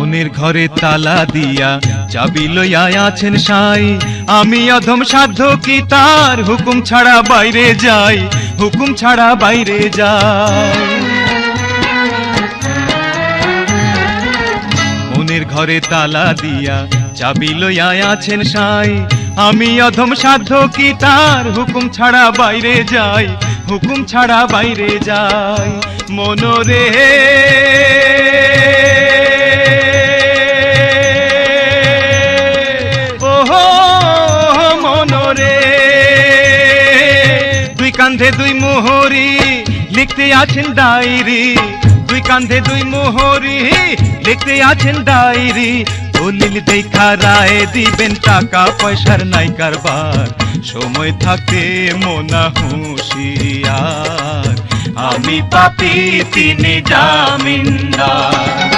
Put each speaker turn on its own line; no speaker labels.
মনের ঘরে তালা দিয়া চাবি লইয়া আছেন সাই, আমি অধম সাধ্য কি তার হুকুম ছাড়া বাইরে যাই, হুকুম ছাড়া বাইরে যাই। মনের ঘরে তালা দিয়া চাবি লইয়া আছেন সাই, আমি অধম সাধ্য কি তার হুকুম ছাড়া বাইরে যাই, হুকুম ছাড়া বাইরে যাই। মনরে ওহো মনরে, দুই কান্ধে দুই মোহরি লিখতে আছেন ডায়েরি, দুই কান্ধে দুই মোহরি লিখতে আছেন ডায়েরি। দলিল দেখা রায় দিবেন, টাকা পয়সার নাই কারবার, সময় থাকতে মোনা হুঁশিয়ার, আমি পাপী তিনি জামিনদার।